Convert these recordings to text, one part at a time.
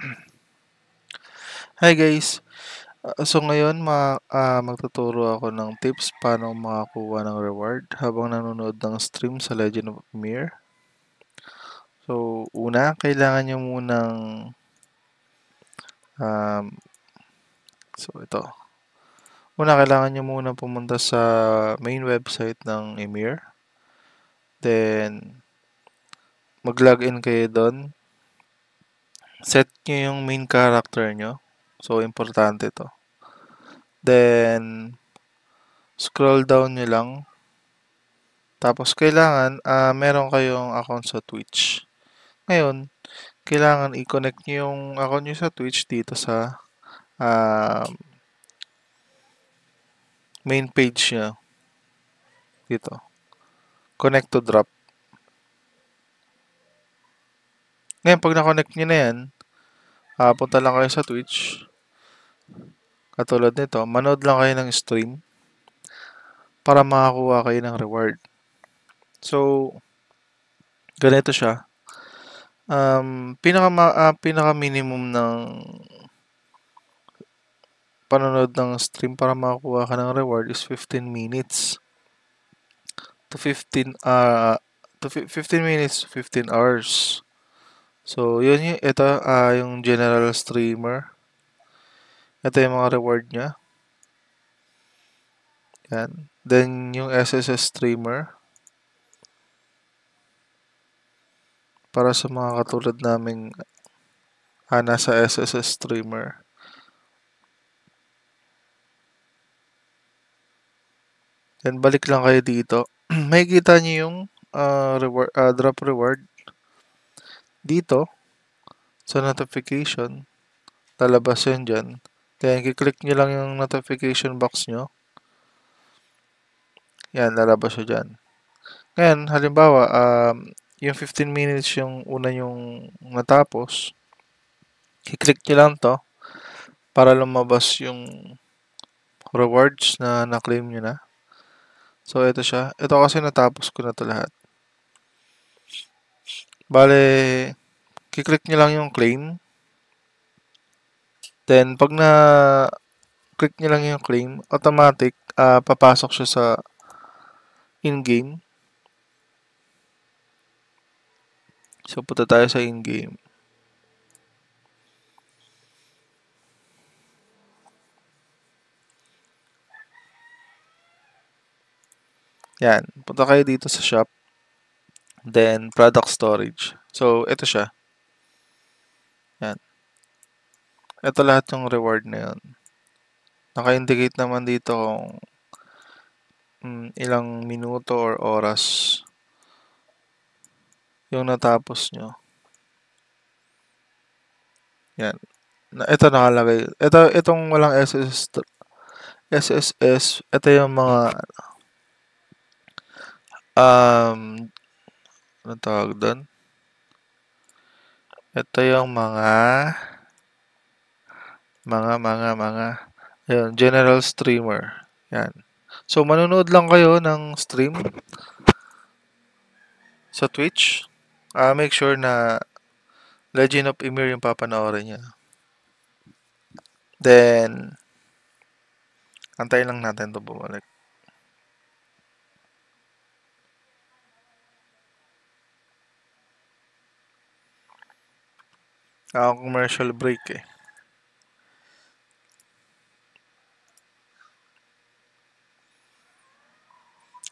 Hi guys. So ngayon magtuturo ako ng tips paano makakuha ng reward habang nanonood ng stream sa Legend of Mir. So una, kailangan nyo munang um, so ito. Una, kailangan nyo muna pumunta sa main website ng Emir. Then mag-login kayo doon. Set nyo yung main character nyo. So importante to. Then scroll down nyo lang. Tapos kailangan meron kayong account sa Twitch. Ngayon, kailangan i-connect nyo yung account nyo sa Twitch dito sa um, main page nyo. Dito. Connect to drop. Ngayon, pag na-connect nyo na yan, punta lang kayo sa Twitch. Katulad nito, manood lang kayo ng stream para makakuha kayo ng reward. So, ganito siya. Pinaka minimum ng panonood ng stream para makakuha ka ng reward is 15 minutes to 15 minutes to 15 hours. So, ito yung general streamer. Ito yung mga reward niya. Yan. Then, yung SSS streamer. Para sa mga katulad naming nasa SSS streamer. Then, balik lang kayo dito. Makikita niyo yung drop reward. Dito, sa notification, lalabas yun dyan. Then, kiklik nyo lang yung notification box nyo. Yan, lalabas siya dyan. Ngayon, halimbawa, yung 15 minutes yung una yung natapos, i-click nyo lang to para lumabas yung rewards na na-claim nyo na. So, ito siya. Ito kasi natapos ko na to lahat. Bale, kiklik nyo lang yung claim. Then, pag na-click nyo lang yung claim, automatic, papasok siya sa in-game. So, punta tayo sa in-game. Yan. Punta kayo dito sa shop. Then, product storage. So, ito siya. Yan. Ito lahat yung reward na yun. Naka-indicate naman dito kung ilang minuto or oras yung natapos nyo. Yan. Ito nakalagay. Itong walang SSS, ito yung mga ano tawag doon? Ito yung ayun, general streamer. Yan. So, manonood lang kayo ng stream sa Twitch. Make sure na Legend of Emir yung papanoorin niya. Then, antayin lang natin ito bumalik. Commercial break eh.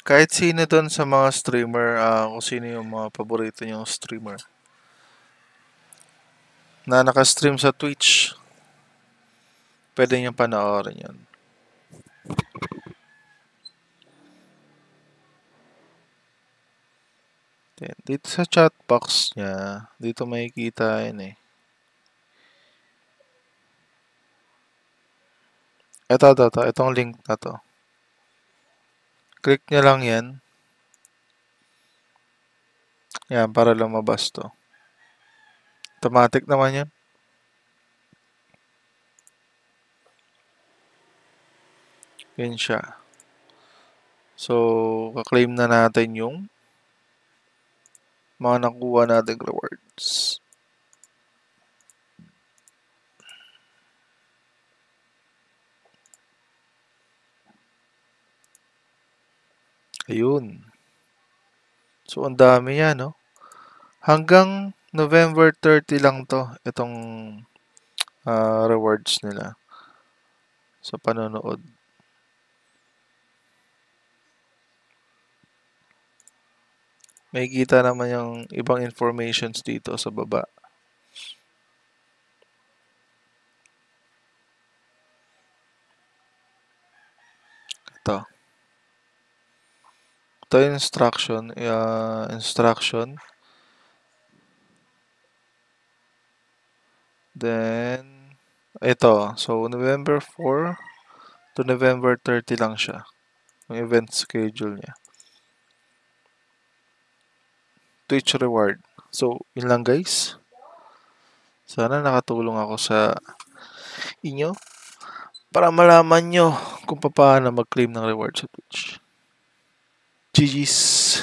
Kahit sino doon sa mga streamer, kung sino yung mga paborito niyong streamer na naka-stream sa Twitch, pwede niyong panoorin yun. Then, dito sa chat box niya, dito makikita yun eh. Itong link na to. Click niya lang yan. Yan, para lumabas to. Automatic naman yan. Yan siya. So, kaklaim na natin yung mga nakuha nating rewards. Ayun. So, ang dami yan, no? Hanggang November 30 lang to, itong rewards nila sa panonood. May kita naman yung ibang informations dito sa baba. Ito. Ito yung instruction. Then, ito. So, November 4 to November 30 lang siya. Yung event schedule niya. Twitch reward. So, yun lang guys. Sana nakatulong ako sa inyo para malaman nyo kung paano mag-claim ng reward sa Twitch. GG's!